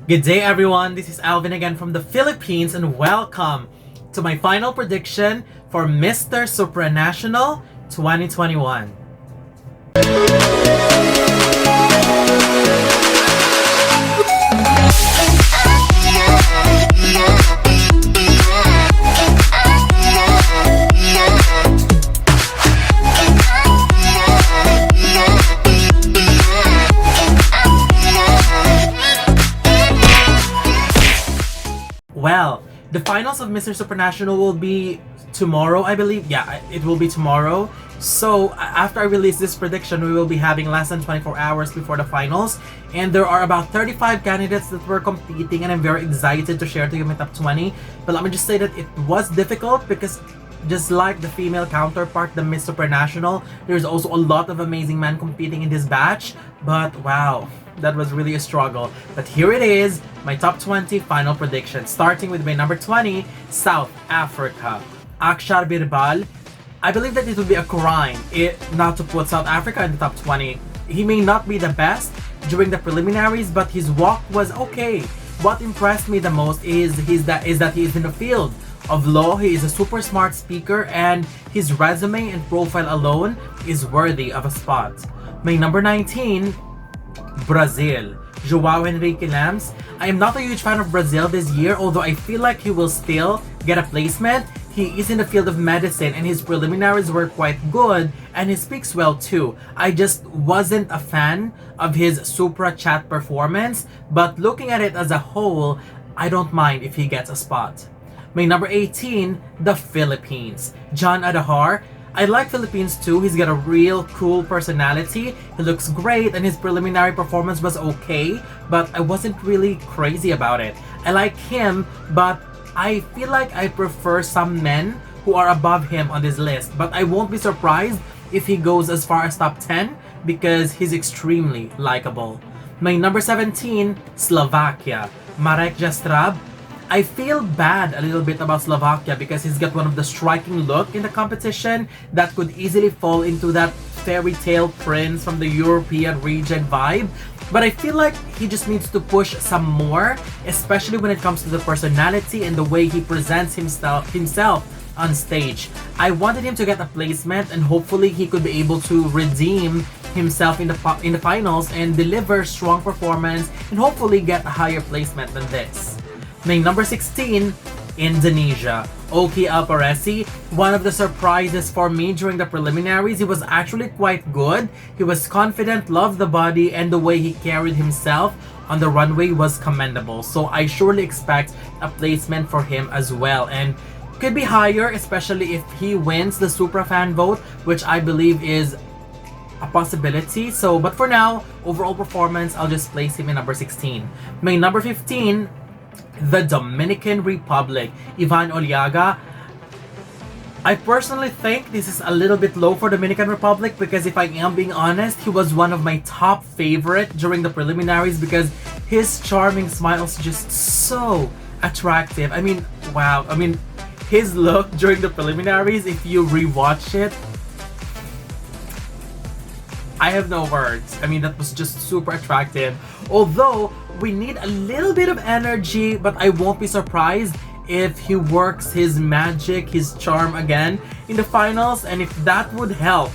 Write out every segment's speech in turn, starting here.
Good day, everyone. This is Alvin again from the Philippines, and welcome to my final prediction for Mr. Supranational 2021. Well, the finals of Mr. Supranational will be tomorrow, I believe. Yeah, it will be tomorrow. So after I release this prediction, we will be having less than 24 hours before the finals. And there are about 35 candidates that were competing, and I'm very excited to share to you my top 20. But let me just say that it was difficult because just like the female counterpart, the Miss Supranational, there's also a lot of amazing men competing in this batch. But wow, that was really a struggle. But here it is, my top 20 final prediction. Starting with my number 20, South Africa. Akshar Birbal. I believe that it would be a crime not to put South Africa in the top 20. He may not be the best during the preliminaries, but his walk was okay. What impressed me the most is that he is in the field of law. He is a super smart speaker, and his resume and profile alone is worthy of a spot. My number 19, Brazil. Joao Henrique Lams. I am not a huge fan of Brazil this year, although I feel like he will still get a placement. He is in the field of medicine, and his preliminaries were quite good, and he speaks well too. I just wasn't a fan of his Supra chat performance, but looking at it as a whole, I don't mind if he gets a spot. My number 18, the Philippines. John Adahar. I like Philippines too. He's got a real cool personality. He looks great, and his preliminary performance was okay, but I wasn't really crazy about it. I like him, but I feel like I prefer some men who are above him on this list. But I won't be surprised if he goes as far as top 10 because he's extremely likable. My number 17, Slovakia. Marek Jastrab. I feel bad a little bit about Slovakia because he's got one of the striking look in the competition that could easily fall into that fairy tale prince from the European region vibe. But I feel like he just needs to push some more, especially when it comes to the personality and the way he presents himself on stage. I wanted him to get a placement, and hopefully he could be able to redeem himself in the finals and deliver strong performance and hopefully get a higher placement than this. My number 16, Indonesia. Oki Alparesi, one of the surprises for me during the preliminaries. He was actually quite good. He was confident, loved the body, and the way he carried himself on the runway was commendable. So I surely expect a placement for him as well, and could be higher, especially if he wins the Supra fan vote, which I believe is a possibility. So, but for now, overall performance, I'll just place him in number 16. My number 15, the Dominican Republic. Ivan Oliaga. I personally think this is a little bit low for Dominican Republic because if I am being honest, he was one of my top favorite during the preliminaries because his charming smile is just so attractive. I mean, wow. I mean, his look during the preliminaries, if you rewatch it, I have no words. I mean, that was just super attractive. Although, we need a little bit of energy, but I won't be surprised if he works his magic, his charm again in the finals, and if that would help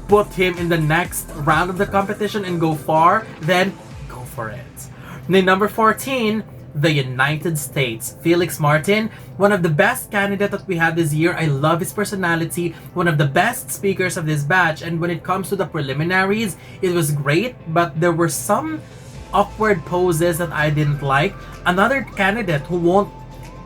put him in the next round of the competition and go far, then go for it. Then number 14, the United States. Felix Martin, one of the best candidates that we had this year. I love his personality, one of the best speakers of this batch, and when it comes to the preliminaries, it was great, but there were some awkward poses that I didn't like. Another candidate who won't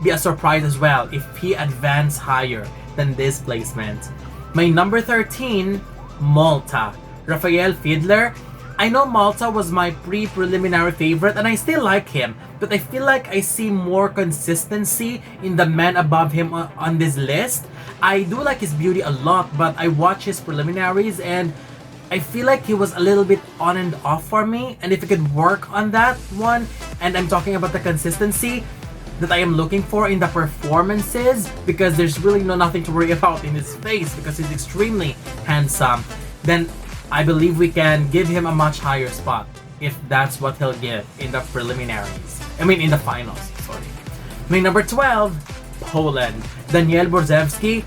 be a surprise as well if he advanced higher than this placement. My number 13, Malta. Rafael Fiedler. I know Malta was my pre-preliminary favorite and I still like him, but I feel like I see more consistency in the men above him on this list. I do like his beauty a lot, but I watch his preliminaries and I feel like he was a little bit on and off for me, and if he could work on that one, and I'm talking about the consistency that I am looking for in the performances, because there's really nothing to worry about in his face because he's extremely handsome, then I believe we can give him a much higher spot. if that's what he'll give in the preliminaries. I mean, in the finals, sorry. My number 12, Poland. Daniel Borzewski,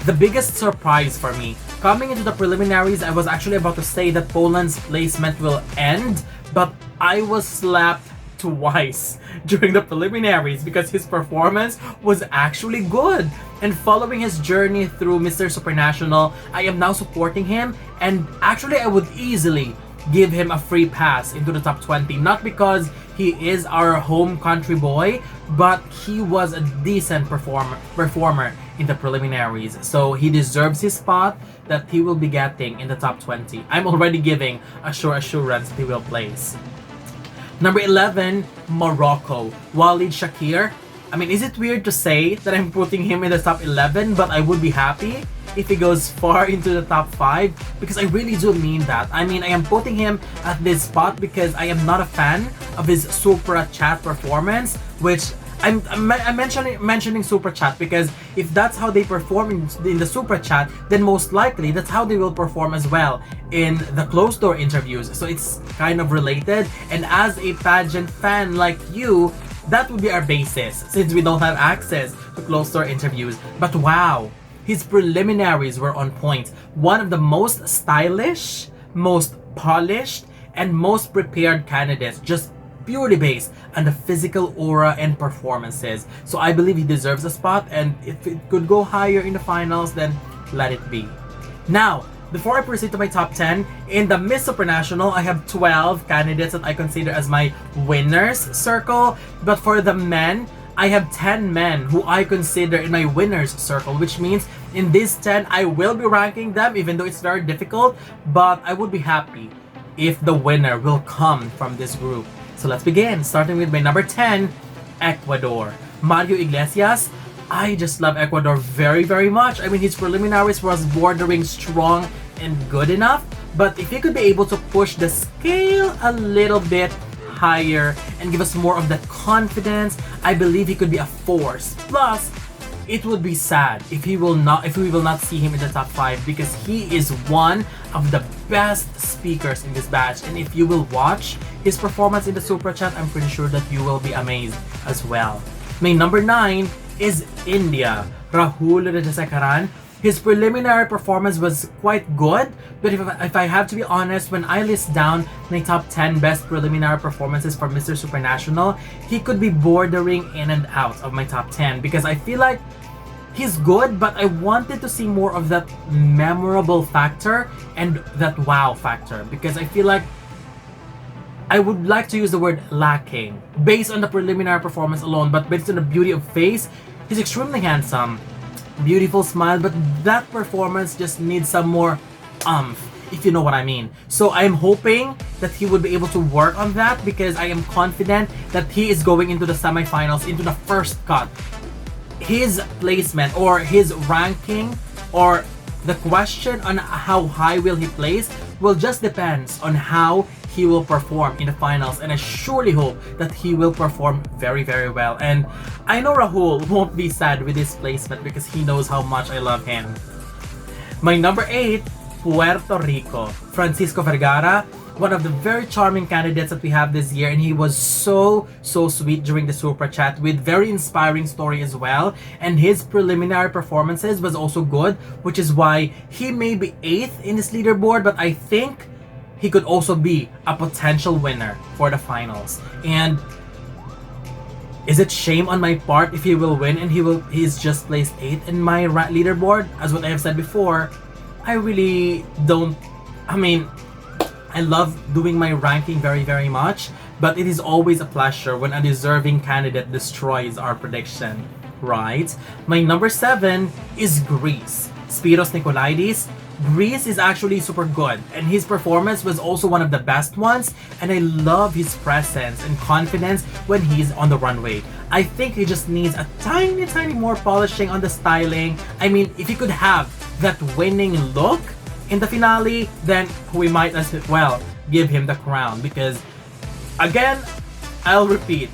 the biggest surprise for me. Coming into the preliminaries, I was actually about to say that Poland's placement will end, but I was slapped twice during the preliminaries because his performance was actually good. And following his journey through Mr. Supranational, I am now supporting him, and actually I would easily give him a free pass into the top 20. Not because he is our home country boy, but he was a decent performer in the preliminaries. So he deserves his spot that he will be getting in the top 20. I'm already giving a sure assurance that he will place. Number 11, Morocco. Walid Shakir. I mean, is it weird to say that I'm putting him in the top 11, but I would be happy if he goes far into the top 5, because I really do mean that. I mean, I am putting him at this spot because I am not a fan of his Super Chat performance, which I'm mentioning Super Chat because if that's how they perform in the Super Chat, then most likely that's how they will perform as well in the closed door interviews. So it's kind of related, and as a pageant fan like you, that would be our basis since we don't have access to closed door interviews. But wow, his preliminaries were on point. One of the most stylish, most polished, and most prepared candidates, just purely based on the physical aura and performances. So I believe he deserves a spot, and if it could go higher in the finals, then let it be. Now, before I proceed to my top 10, in the Miss Supranational, I have 12 candidates that I consider as my winners circle. But for the men, I have 10 men who I consider in my winners circle, which means in these 10, I will be ranking them, even though it's very difficult. But I would be happy if the winner will come from this group. So let's begin, starting with my number 10, Ecuador. Mario Iglesias. I just love Ecuador very, very much. I mean, his preliminaries was bordering strong and good enough, but if he could be able to push the scale a little bit higher and give us more of that confidence, I believe he could be a force. Plus, it would be sad if we will not see him in the top 5, because he is one of the best speakers in this batch. And if you will watch his performance in the Super Chat, I'm pretty sure that you will be amazed as well. My number 9 is India. Rahul Rajasekaran. His preliminary performance was quite good, but if I have to be honest, when I list down my top 10 best preliminary performances for Mr. Supranational, he could be bordering in and out of my top 10, because I feel like he's good, but I wanted to see more of that memorable factor and that wow factor, because I feel like I would like to use the word lacking based on the preliminary performance alone, but based on the beauty of face, he's extremely handsome, beautiful smile, but that performance just needs some more if you know what I mean. So I'm hoping that he would be able to work on that, because I am confident that he is going into the semifinals, into the first cut. His placement or his ranking, or the question on how high will he place, will just depends on how he will perform in the finals, and I surely hope that he will perform very, very well. And I know Rahul won't be sad with his placement because he knows how much I love him. My number 8, Puerto Rico. Francisco Vergara, one of the very charming candidates that we have this year, and he was so sweet during the Super Chat with very inspiring story as well, and his preliminary performances was also good, which is why he may be 8th in this leaderboard, but I think he could also be a potential winner for the finals. And is it shame on my part if he will win and he's just placed 8th in my leaderboard? As what I have said before, I really don't, I mean, I love doing my ranking very, very much, but it is always a pleasure when a deserving candidate destroys our prediction, right? My number 7 is Greece. Spiros Nikolaidis. Greece is actually super good, and his performance was also one of the best ones, and I love his presence and confidence when he's on the runway. I think he just needs a tiny more polishing on the styling. I mean, if he could have that winning look in the finale, then we might as well give him the crown, because again, I'll repeat,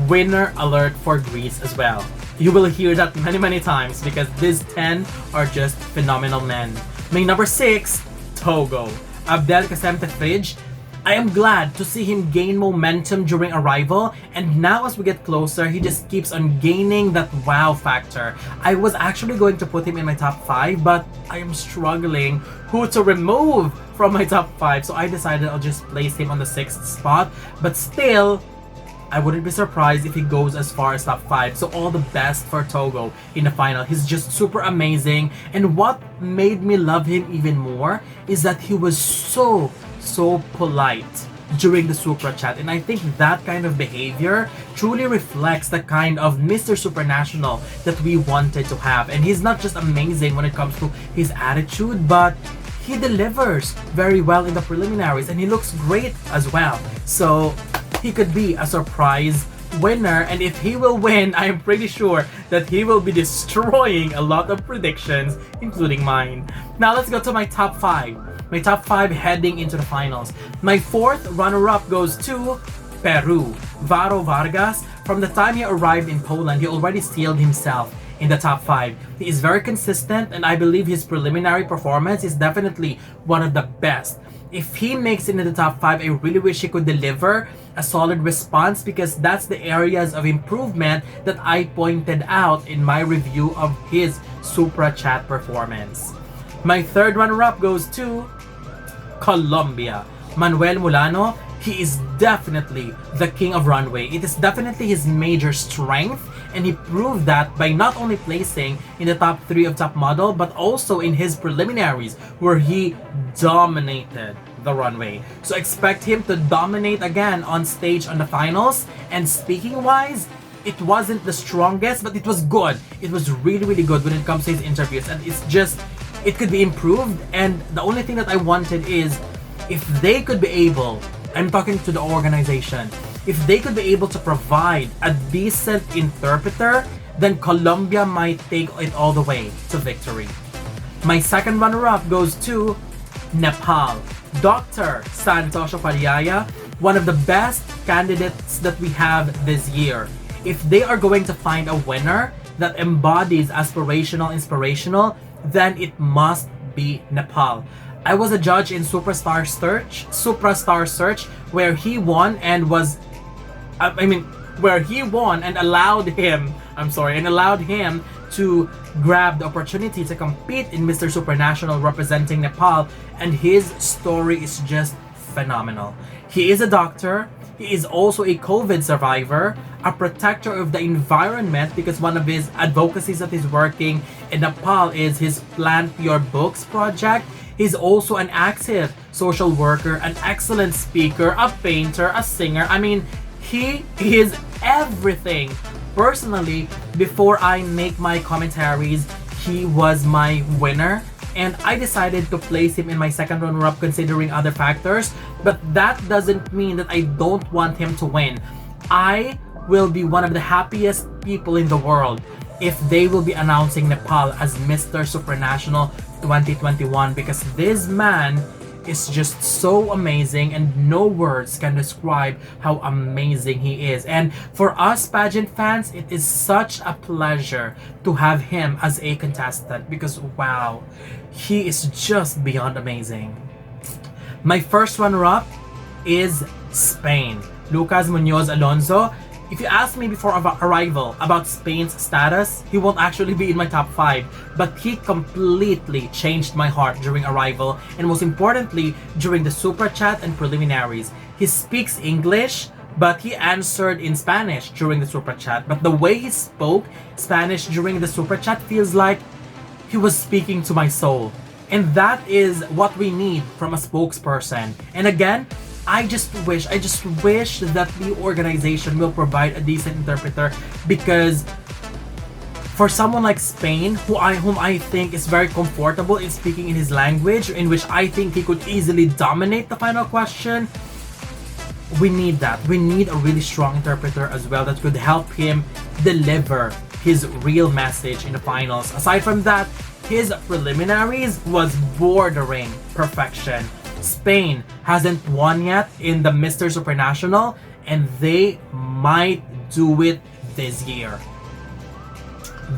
winner alert for Greece as well. You will hear that many times, because these 10 are just phenomenal men. My number 6, Togo. Abdel Kasem Tefridj. I am glad to see him gain momentum during arrival, and now as we get closer, he just keeps on gaining that wow factor. I was actually going to put him in my top 5, but I am struggling who to remove from my top 5, so I decided I'll just place him on the 6th spot, but still, I wouldn't be surprised if he goes as far as top 5. So all the best for Togo in the final. He's just super amazing. And what made me love him even more is that he was so polite during the Supra chat. And I think that kind of behavior truly reflects the kind of Mr. Supranational that we wanted to have. And he's not just amazing when it comes to his attitude, but he delivers very well in the preliminaries and he looks great as well. So he could be a surprise winner, and if he will win, I am pretty sure that he will be destroying a lot of predictions, including mine. Now let's go to my top 5. My top 5 heading into the finals. My 4th runner-up goes to Peru. Varo Vargas. From the time he arrived in Poland, he already sealed himself in the top 5. He is very consistent, and I believe his preliminary performance is definitely one of the best. If he makes it into the top 5, I really wish he could deliver a solid response because that's the areas of improvement that I pointed out in my review of his Supra Chat performance. My 3rd runner-up goes to Colombia. Manuel Mulano. He is definitely the king of runway. It is definitely his major strength, and he proved that by not only placing in the top 3 of Top Model, but also in his preliminaries where he dominated the runway. So expect him to dominate again on stage on the finals. And speaking wise, it wasn't the strongest, but it was good. It was really good when it comes to his interviews, and it's just, it could be improved. And the only thing that I wanted is if they could be able, I'm talking to the organization, if they could be able to provide a decent interpreter, then Colombia might take it all the way to victory. My 2nd runner-up goes to Nepal. Dr. Santosho Paliaya, one of the best candidates that we have this year. If they are going to find a winner that embodies aspirational, inspirational, then it must be Nepal. I was a judge in Superstar Search, where he won and was, where he won and allowed him to grab the opportunity to compete in Mr. Supranational representing Nepal, and his story is just phenomenal. He is a doctor. He is also a COVID survivor, a protector of the environment because one of his advocacies that he's working in Nepal is his Plant Your Books project. He's also an active social worker, an excellent speaker, a painter, a singer. I mean, he is everything. Personally, before I make my commentaries, he was my winner, and I decided to place him in my 2nd runner-up considering other factors, but that doesn't mean that I don't want him to win. I will be one of the happiest people in the world if they will be announcing Nepal as Mr. Supranational 2021 because this man is just so amazing and no words can describe how amazing he is. And for us pageant fans, it is such a pleasure to have him as a contestant because wow, he is just beyond amazing. My 1st runner-up is Spain. Lucas Munoz Alonso. If you ask me before arrival about Spain's status, he won't actually be in my top 5, but he completely changed my heart during arrival, and most importantly, during the Super Chat and preliminaries. He speaks English, but he answered in Spanish during the Super Chat. But the way he spoke Spanish during the Super Chat feels like he was speaking to my soul. And that is what we need from a spokesperson. And again, I just wish that the organization will provide a decent interpreter because for someone like Spain, whom I think is very comfortable in speaking in his language, in which I think he could easily dominate the final question, we need that. We need a really strong interpreter as well that could help him deliver his real message in the finals. Aside from that, his preliminaries was bordering perfection. Spain hasn't won yet in the Mr. Supranational, and they might do it this year.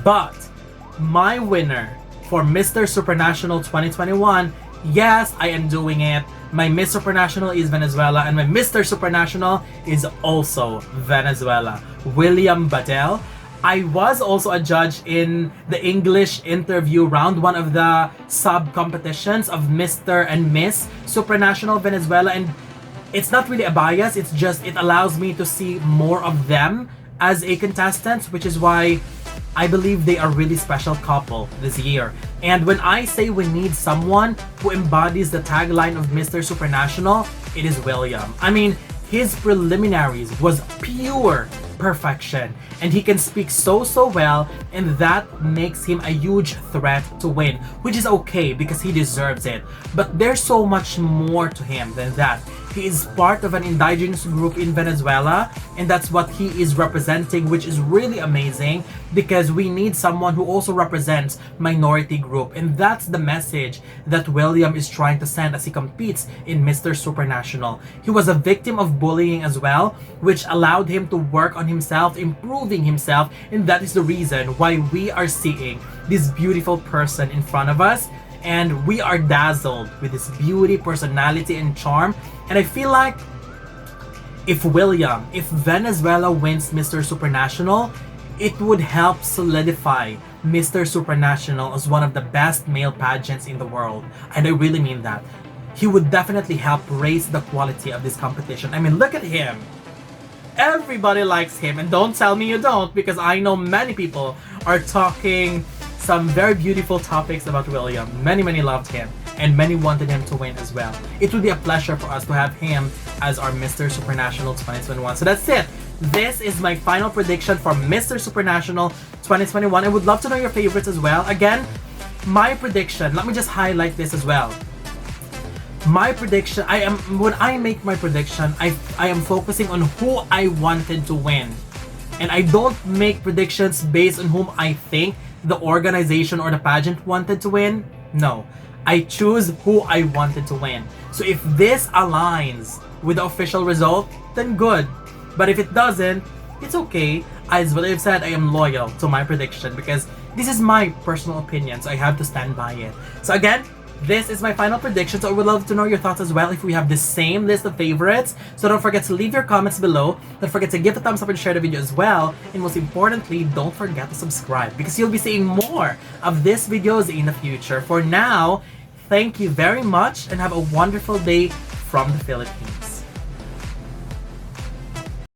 But my winner for Mr. Supranational 2021, yes, I am doing it. My Miss Supranational is Venezuela, and my Mr. Supranational is also Venezuela. William Badel. I was also a judge in the English interview round, one of the sub-competitions of Mr. and Miss Supranational Venezuela, and it's not really a bias, it's just it allows me to see more of them as a contestant, which is why I believe they are really special couple this year. And when I say we need someone who embodies the tagline of Mr. Supranational, it is William. I mean, his preliminaries was pure perfection, and he can speak so well, and that makes him a huge threat to win, which is okay because he deserves it. But there's so much more to him than that. He is part of an indigenous group in Venezuela, and that's what he is representing, which is really amazing because we need someone who also represents minority group, and that's the message that William is trying to send as he competes in Mr. Supranational. He was a victim of bullying as well, which allowed him to work on himself, improving himself, and that is the reason why we are seeing this beautiful person in front of us. And we are dazzled with his beauty, personality, and charm. And I feel like if Venezuela wins Mr. Supranational, it would help solidify Mr. Supranational as one of the best male pageants in the world. And I really mean that. He would definitely help raise the quality of this competition. I mean, look at him. Everybody likes him, and don't tell me you don't, because I know many people are talking some very beautiful topics about William. Many loved him, and many wanted him to win as well. It would be a pleasure for us to have him as our Mr. Supranational 2021. So that's it. This is my final prediction for Mr. Supranational 2021. I would love to know your favorites as well. Again, my prediction, let me just highlight this as well. My prediction, when I make my prediction, I am focusing on who I wanted to win. And I don't make predictions based on whom I think the organization or the pageant wanted to win. No, I choose who I wanted to win. So if this aligns with the official result, then good. But if it doesn't, it's okay. As what I've said, I am loyal to my prediction because this is my personal opinion, so I have to stand by it. So again, this is my final prediction, so I would love to know your thoughts as well if we have the same list of favorites. So don't forget to leave your comments below. Don't forget to give a thumbs up and share the video as well. And most importantly, don't forget to subscribe because you'll be seeing more of these videos in the future. For now, thank you very much and have a wonderful day from the Philippines.